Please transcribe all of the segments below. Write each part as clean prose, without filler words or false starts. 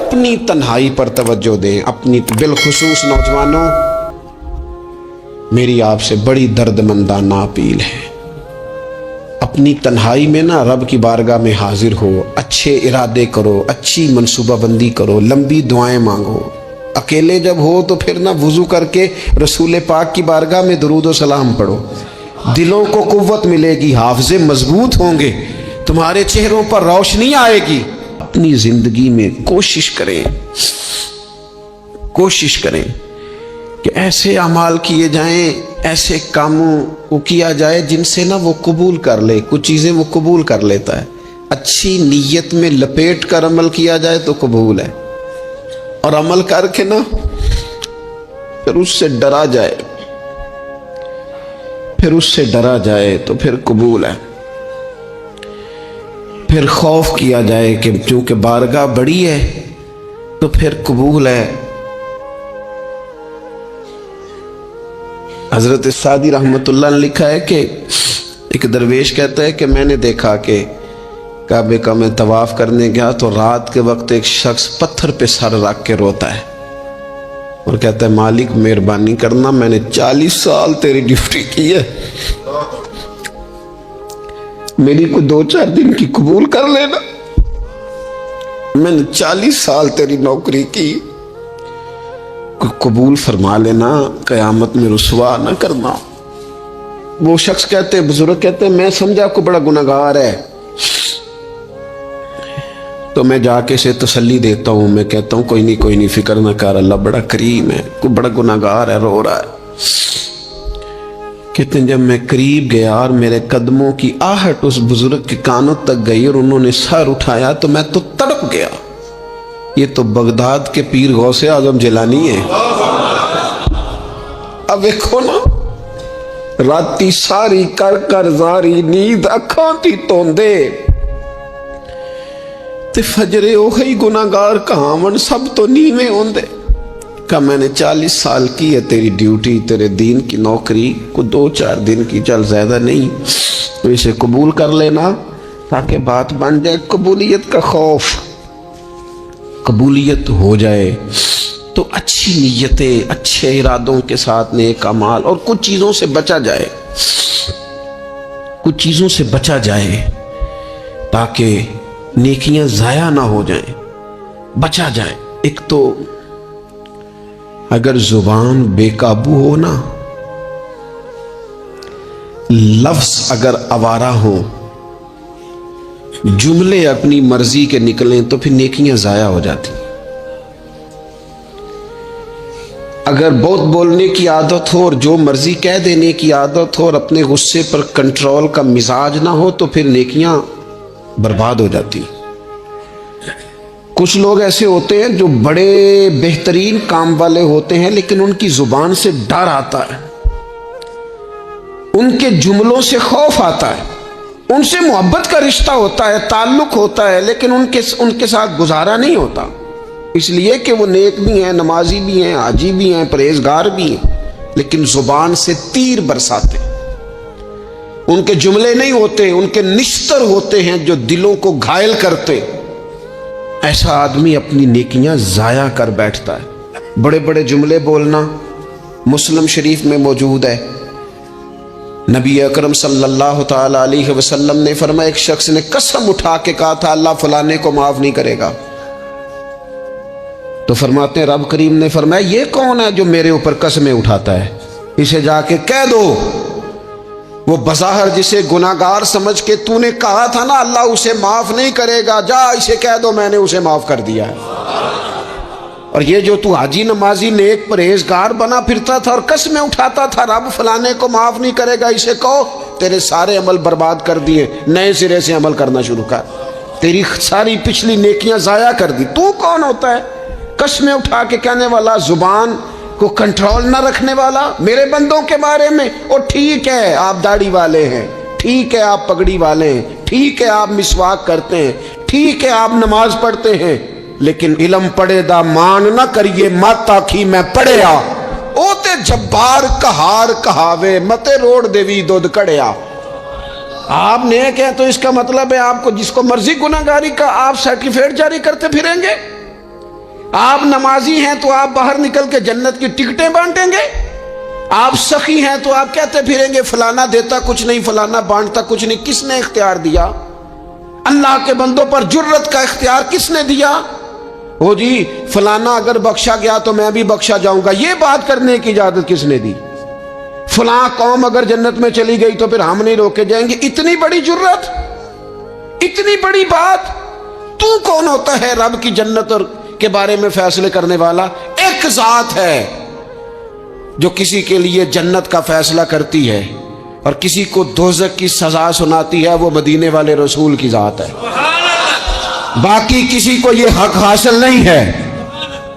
اپنی تنہائی پر توجہ دیں، اپنی بالخصوص نوجوانوں، میری آپ سے بڑی درد مندانہ اپیل ہے، اپنی تنہائی میں نا رب کی بارگاہ میں حاضر ہو، اچھے ارادے کرو، اچھی منصوبہ بندی کرو، لمبی دعائیں مانگو۔ اکیلے جب ہو تو پھر نا وضو کر کے رسول پاک کی بارگاہ میں درود و سلام پڑھو، دلوں کو قوت ملے گی، حافظے مضبوط ہوں گے، تمہارے چہروں پر روشنی آئے گی۔ اپنی زندگی میں کوشش کریں کہ ایسے اعمال کیے جائیں، ایسے کاموں کو کیا جائے جن سے نا وہ قبول کر لے، کچھ چیزیں وہ قبول کر لیتا ہے، اچھی نیت میں لپیٹ کر عمل کیا جائے تو قبول ہے، اور عمل کر کے نا پھر اس سے ڈرا جائے تو پھر قبول ہے، پھر خوف کیا جائے کہ چونکہ بارگاہ بڑی ہے تو پھر قبول ہے۔ حضرت سعدی رحمت اللہ نے لکھا ہے کہ ایک درویش کہتا ہے کہ میں نے دیکھا کہ کعبے کا میں طواف کرنے گیا تو رات کے وقت ایک شخص پتھر پہ سر رکھ کے روتا ہے اور کہتا ہے مالک مہربانی کرنا، میں نے 40 سال تیری ڈیوٹی کی ہے، میری کو 2-4 دن کی قبول کر لینا، میں نے 40 سال تیری نوکری کی، قبول فرما لینا، قیامت میں رسوا نہ کرنا۔ وہ شخص کہتے، بزرگ کہتے، میں سمجھا کو بڑا گناہگار ہے تو میں جا کے اسے تسلی دیتا ہوں، میں کہتا ہوں کوئی نہیں فکر نہ کر، اللہ بڑا کریم ہے، کوئی بڑا گناہگار ہے، رو رہا ہے۔ کہتے ہیں جب میں قریب گیا اور میرے قدموں کی آہٹ اس بزرگ کے کانوں تک گئی اور انہوں نے سر اٹھایا تو میں تو تڑپ گیا، یہ تو بغداد کے پیر غوث اعظم جیلانی ہے۔ اب دیکھو نا، راتی ساری کر زاری نیند اکھاں تی توندے تے فجرے اوہی گناہگار کہاون سب تو نیویں ہوندے۔ کہ میں نے 40 سال کی ہے تیری ڈیوٹی، تیرے دین کی نوکری کو 2-4 دن کی، چل زیادہ نہیں، تو اسے قبول کر لینا تاکہ بات بن جائے۔ قبولیت کا خوف، قبولیت ہو جائے تو اچھی نیتیں، اچھے ارادوں کے ساتھ نیک اعمال، اور کچھ چیزوں سے بچا جائے تاکہ نیکیاں ضائع نہ ہو جائیں، بچا جائے۔ ایک تو اگر زبان بے قابو ہو نا، لفظ اگر آوارہ ہو، جملے اپنی مرضی کے نکلیں تو پھر نیکیاں ضائع ہو جاتی۔ اگر بہت بولنے کی عادت ہو اور جو مرضی کہہ دینے کی عادت ہو اور اپنے غصے پر کنٹرول کا مزاج نہ ہو تو پھر نیکیاں برباد ہو جاتی۔ کچھ لوگ ایسے ہوتے ہیں جو بڑے بہترین کام والے ہوتے ہیں لیکن ان کی زبان سے ڈر آتا ہے، ان کے جملوں سے خوف آتا ہے، ان سے محبت کا رشتہ ہوتا ہے، تعلق ہوتا ہے، لیکن ان کے ساتھ گزارا نہیں ہوتا، اس لیے کہ وہ نیک بھی ہیں، نمازی بھی ہیں، حاجی بھی ہیں، پرہیزگار بھی ہیں، لیکن زبان سے تیر برساتے، ان کے جملے نہیں ہوتے، ان کے نشتر ہوتے ہیں جو دلوں کو گھائل کرتے۔ ایسا آدمی اپنی نیکیاں ضائع کر بیٹھتا ہے۔ بڑے بڑے جملے بولنا مسلم شریف میں موجود ہے، نبی اکرم صلی اللہ تعالی علیہ وسلم نے فرمایا، ایک شخص نے قسم اٹھا کے کہا تھا اللہ فلانے کو معاف نہیں کرے گا، تو فرماتے ہیں رب کریم نے فرمایا یہ کون ہے جو میرے اوپر قسمیں اٹھاتا ہے، اسے جا کے کہہ دو۔ وہ بظاہر جسے گناہگار سمجھ کے تو نے کہا تھا نا اللہ اسے معاف نہیں کرے گا، جا اسے کہہ دو میں نے اسے معاف کر دیا ہے۔ اور یہ جو تو حاجی نمازی نیک پرہیزگار بنا پھرتا تھا اور قسمیں اٹھاتا تھا رب فلانے کو معاف نہیں کرے گا، اسے کہو تیرے سارے عمل برباد کر دیے، نئے سرے سے عمل کرنا شروع کر، تیری ساری پچھلی نیکیاں ضائع کر دی۔ تو کون ہوتا ہے قسمیں اٹھا کے کہنے والا، زبان کو کنٹرول نہ رکھنے والا میرے بندوں کے بارے میں؟ اور ٹھیک ہے آپ داڑھی والے ہیں، ٹھیک ہے آپ پگڑی والے ہیں، ٹھیک ہے آپ مسواک کرتے ہیں، ٹھیک ہے آپ نماز پڑھتے ہیں، لیکن علم پڑھے دا مان نہ کریے مت آکھی میں پڑھیا، او تے جبار کہار کہاوے متے روڑ دیوی دودھ کڑیا۔ آپ نیک ہیں تو اس کا مطلب ہے آپ کو جس کو مرضی گناہگاری کا آپ سرٹیفکیٹ جاری کرتے پھریں گے؟ آپ نمازی ہیں تو آپ باہر نکل کے جنت کی ٹکٹیں بانٹیں گے؟ آپ سخی ہیں تو آپ کہتے پھریں گے فلانا دیتا کچھ نہیں، فلانا بانٹتا کچھ نہیں؟ کس نے اختیار دیا؟ اللہ کے بندوں پر جرت کا اختیار کس نے دیا؟ وہ جی فلانا اگر بخشا گیا تو میں بھی بخشا جاؤں گا، یہ بات کرنے کی اجازت کس نے دی؟ فلاں قوم اگر جنت میں چلی گئی تو پھر ہم نہیں روکے جائیں گے؟ اتنی بڑی جرت، اتنی بڑی بات! تو کون ہوتا ہے رب کی جنت اور کے بارے میں فیصلے کرنے والا؟ ایک ذات ہے جو کسی کے لیے جنت کا فیصلہ کرتی ہے اور کسی کو دوزخ کی سزا سناتی ہے، وہ مدینے والے رسول کی ذات ہے۔ باقی کسی کو یہ حق حاصل نہیں ہے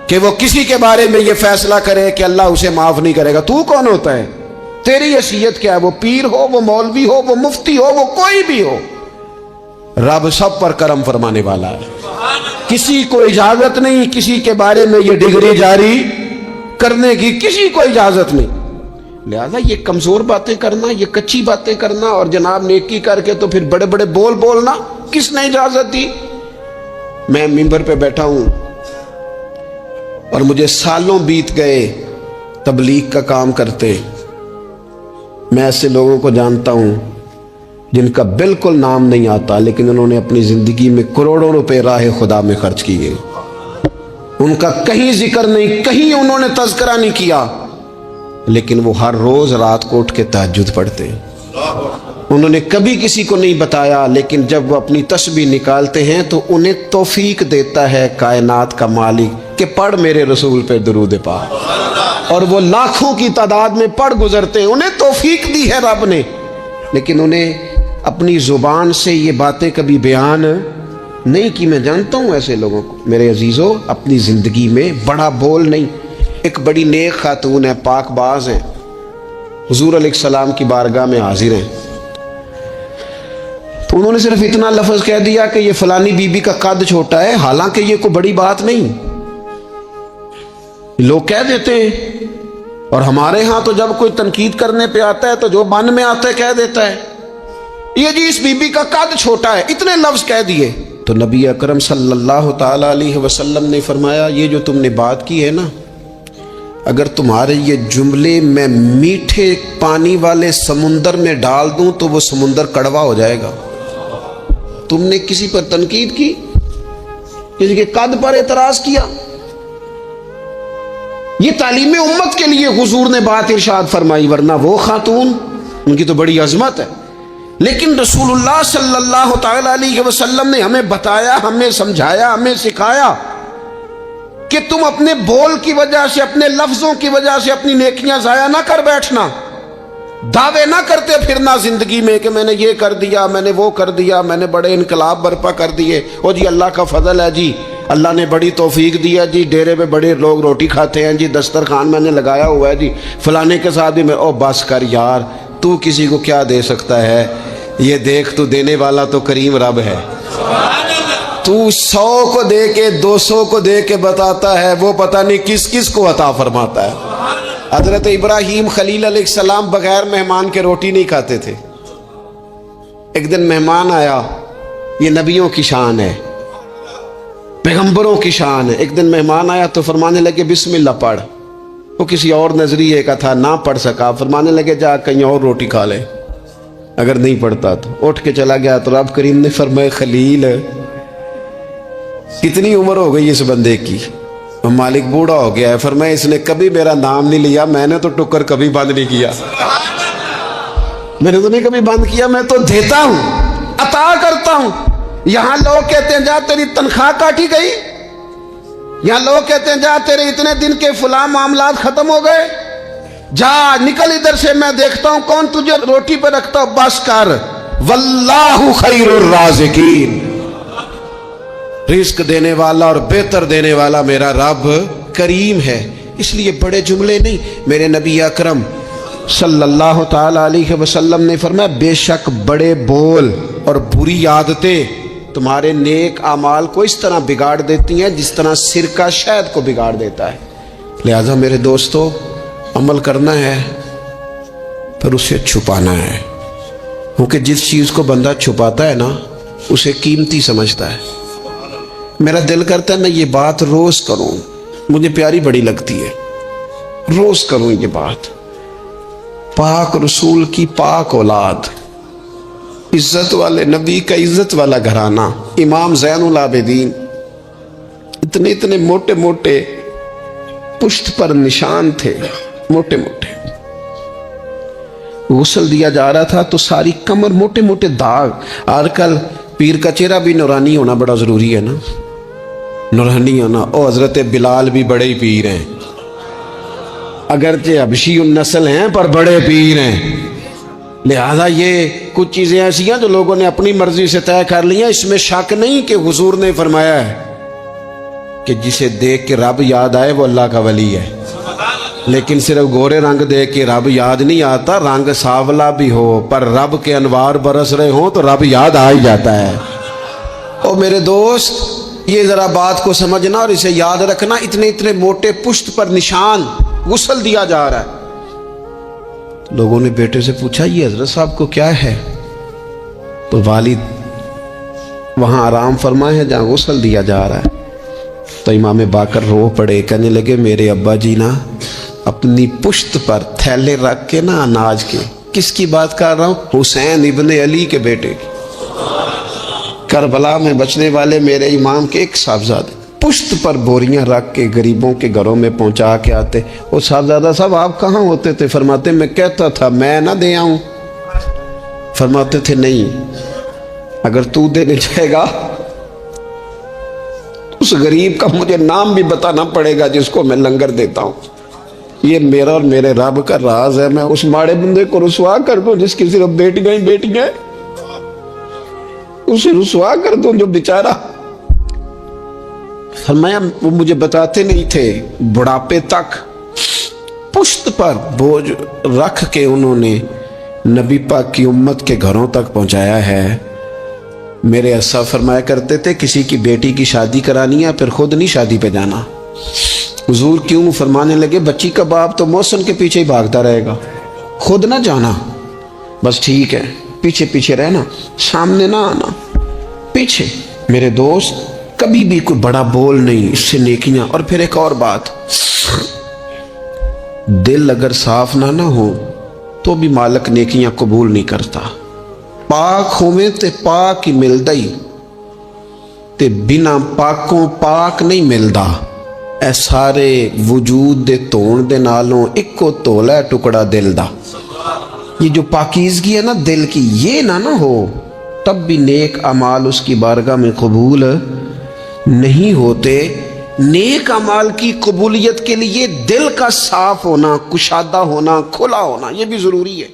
کہ وہ کسی کے بارے میں یہ فیصلہ کرے کہ اللہ اسے معاف نہیں کرے گا۔ تو کون ہوتا ہے؟ تیری حیثیت کیا ہے؟ وہ پیر ہو، وہ مولوی ہو، وہ مفتی ہو، وہ کوئی بھی ہو، رب سب پر کرم فرمانے والا ہے۔ کسی کو اجازت نہیں کسی کے بارے میں یہ ڈگری جاری کرنے کی، کسی کو اجازت نہیں۔ لہذا یہ کمزور باتیں کرنا، یہ کچی باتیں کرنا اور جناب نیکی کر کے تو پھر بڑے بڑے بول بولنا، کس نے اجازت دی؟ میں ممبر پہ بیٹھا ہوں اور مجھے سالوں بیت گئے تبلیغ کا کام کرتے، میں ایسے لوگوں کو جانتا ہوں جن کا بالکل نام نہیں آتا لیکن انہوں نے اپنی زندگی میں کروڑوں روپے راہ خدا میں خرچ کیے، ان کا کہیں ذکر نہیں، کہیں انہوں نے تذکرہ نہیں کیا، لیکن وہ ہر روز رات کو اٹھ کے تہجد پڑھتے ہیں۔ انہوں نے کبھی کسی کو نہیں بتایا، لیکن جب وہ اپنی تسبیح نکالتے ہیں تو انہیں توفیق دیتا ہے کائنات کا مالک کہ پڑھ میرے رسول پہ درود پاک، اور وہ لاکھوں کی تعداد میں پڑھ گزرتے ہیں، انہیں توفیق دی ہے رب نے، لیکن انہیں اپنی زبان سے یہ باتیں کبھی بیان نہیں کی۔ میں جانتا ہوں ایسے لوگوں کو میرے عزیزوں، اپنی زندگی میں بڑا بول نہیں۔ ایک بڑی نیک خاتون ہے، پاک باز ہیں، حضور علیہ السلام کی بارگاہ میں حاضر ہیں، تو انہوں نے صرف اتنا لفظ کہہ دیا کہ یہ فلانی بی بی کا قد چھوٹا ہے، حالانکہ یہ کوئی بڑی بات نہیں، لوگ کہہ دیتے ہیں۔ اور ہمارے ہاں تو جب کوئی تنقید کرنے پہ آتا ہے تو جو من میں آتا ہے کہہ دیتا ہے، یہ جی اس بی بی کا قد چھوٹا ہے، اتنے لفظ کہہ دیے۔ تو نبی اکرم صلی اللہ تعالی علیہ وسلم نے فرمایا یہ جو تم نے بات کی ہے نا، اگر تمہارے یہ جملے میں میٹھے پانی والے سمندر میں ڈال دوں تو وہ سمندر کڑوا ہو جائے گا۔ تم نے کسی پر تنقید کی، کسی کے قد پر اعتراض کیا، یہ تعلیم امت کے لیے حضور نے بات ارشاد فرمائی، ورنہ وہ خاتون ان کی تو بڑی عظمت ہے، لیکن رسول اللہ صلی اللہ تعالی علیہ وسلم نے ہمیں بتایا، ہمیں سمجھایا، ہمیں سکھایا کہ تم اپنے بول کی وجہ سے، اپنے لفظوں کی وجہ سے اپنی نیکیاں ضائع نہ کر بیٹھنا، دعوے نہ کرتے پھرنا زندگی میں کہ میں نے یہ کر دیا، میں نے وہ کر دیا، میں نے بڑے انقلاب برپا کر دیے، او جی اللہ کا فضل ہے جی، اللہ نے بڑی توفیق دیا جی، ڈیرے پہ بڑے لوگ روٹی کھاتے ہیں جی، دسترخوان میں نے لگایا ہوا ہے جی، فلانے کے ساتھ بھی میں، او بس کر یار، تو کسی کو کیا دے سکتا ہے؟ یہ دیکھ تو دینے والا تو کریم رب ہے، تو 100 کو دے کے 200 کو دے کے بتاتا ہے، وہ پتہ نہیں کس کس کو عطا فرماتا ہے۔ حضرت ابراہیم خلیل علیہ السلام بغیر مہمان کے روٹی نہیں کھاتے تھے۔ ایک دن مہمان آیا، یہ نبیوں کی شان ہے، پیغمبروں کی شان ہے۔ ایک دن مہمان آیا تو فرمانے لگے بسم اللہ پڑھ، وہ کسی اور نظریے کا تھا، نہ پڑھ سکا، فرمانے لگے جا کہیں اور روٹی کھا لے، اگر نہیں پڑھتا تو اٹھ کے چلا گیا۔ تو رب کریم نے فرمایا خلیل کتنی عمر ہو گئی اس بندے کی؟ مالک بوڑھا ہو گیا ہے، فرمایا اس نے کبھی میرا نام نہیں لیا، میں نے تو ٹکر کبھی بند نہیں کیا، میں نے تو نہیں کبھی بند کیا، میں تو دیتا ہوں، عطا کرتا ہوں۔ یہاں لوگ کہتے ہیں جا تیری تنخواہ کاٹی گئی، یہاں لوگ کہتے ہیں جا تیرے اتنے دن کے فلاں معاملات ختم ہو گئے، جا نکل ادھر سے، میں دیکھتا ہوں کون تجھے روٹی پہ رکھتا ہوں، بس کر، واللہ خیر الرازقین، رزق دینے والا اور بہتر دینے والا میرا رب کریم ہے۔ اس لیے بڑے جملے نہیں، میرے نبی اکرم صلی اللہ تعالی علیہ وسلم نے فرمایا بے شک بڑے بول اور بری عادتیں تمہارے نیک اعمال کو اس طرح بگاڑ دیتی ہیں جس طرح سرکہ شہد کو بگاڑ دیتا ہے۔ لہذا میرے دوستو، عمل کرنا ہے پھر اسے چھپانا ہے، کیونکہ جس چیز کو بندہ چھپاتا ہے نا اسے قیمتی سمجھتا ہے۔ میرا دل کرتا ہے میں یہ بات روز کروں، مجھے پیاری بڑی لگتی ہے، روز کروں یہ بات۔ پاک رسول کی پاک اولاد، عزت والے نبی کا عزت والا گھرانہ، امام زین العابدین، اتنے اتنے موٹے موٹے پشت پر نشان تھے، موٹے موٹے۔ غسل دیا جا رہا تھا تو ساری کمر موٹے موٹے داغ۔ آج کل پیر کا چہرہ بھی نورانی ہونا بڑا ضروری ہے نا، نورانی ہونا۔ او حضرت بلال بھی بڑے پیر ہیں، اگرچہ حبشی النسل ہیں پر بڑے پیر ہیں۔ لہذا یہ کچھ چیزیں ایسی ہیں جو لوگوں نے اپنی مرضی سے طے کر لی ہیں۔ اس میں شک نہیں کہ حضور نے فرمایا ہے کہ جسے دیکھ کے رب یاد آئے وہ اللہ کا ولی ہے، لیکن صرف گورے رنگ دیکھ کے رب یاد نہیں آتا، رنگ سانولا بھی ہو پر رب کے انوار برس رہے ہوں تو رب یاد آ ہی جاتا ہے۔ اور میرے دوست یہ ذرا بات کو سمجھنا اور اسے یاد رکھنا، اتنے اتنے موٹے پشت پر نشان، غسل دیا جا رہا ہے۔ لوگوں نے بیٹے سے پوچھا یہ حضرت صاحب کو کیا ہے؟ تو والد وہاں آرام فرمائے ہیں جہاں غسل دیا جا رہا ہے۔ تو امام باقر رو پڑے، کہنے لگے میرے ابا جی نا اپنی پشت پر تھیلے رکھ کے نا اناج کے، کس کی بات کر رہا ہوں؟ حسین ابن علی کے بیٹے کی، کربلا میں بچنے والے میرے امام کے ایک صاحبزادے، پشت پر بوریاں رکھ کے غریبوں کے گھروں میں پہنچا کے آتے۔ وہ صاحبزادہ صاحب آپ کہاں ہوتے تھے؟ فرماتے میں کہتا تھا میں نہ دے آؤں۔ فرماتے تھے نہیں، اگر تو دینے جائے گا اس غریب کا مجھے نام بھی بتانا پڑے گا جس کو میں لنگر دیتا ہوں۔ یہ میرا اور میرے رب کا راز ہے، میں اس ماڑے بندے کو رسوا کر دوں جس کی صرف بیٹیاں ہی بیٹیاں ہیں، اسے رسوا کر دوں جو بیچارہ۔ فرمایا وہ مجھے بتاتے نہیں تھے، بڑھاپے تک پشت پر بوجھ رکھ کے انہوں نے نبی پاک کی امت کے گھروں تک پہنچایا ہے۔ میرے اسا فرمایا کرتے تھے کسی کی بیٹی کی شادی کرانی ہے پھر خود نہیں شادی پہ جانا۔ حضور کیوں؟ فرمانے لگے بچی کا باپ تو محسن کے پیچھے ہی بھاگتا رہے گا، خود نہ جانا، بس ٹھیک ہے پیچھے پیچھے رہنا، سامنے نہ آنا، پیچھے۔ میرے دوست کبھی بھی کوئی بڑا بول نہیں، اس سے نیکیاں۔ اور پھر ایک اور بات، دل اگر صاف نہ ہو تو بھی مالک نیکیاں قبول نہیں کرتا۔ پاک ہوئے تے پاک ہی ملدا ہی، تے بنا پاکوں پاک نہیں ملدا۔ اے سارے وجود دے تون دے نالوں اکو تولا ہے ٹکڑا دل دا۔ یہ جو پاکیزگی ہے نا دل کی، یہ نہ ہو تب بھی نیک اعمال اس کی بارگاہ میں قبول نہیں ہوتے۔ نیک اعمال کی قبولیت کے لیے دل کا صاف ہونا، کشادہ ہونا، کھلا ہونا یہ بھی ضروری ہے۔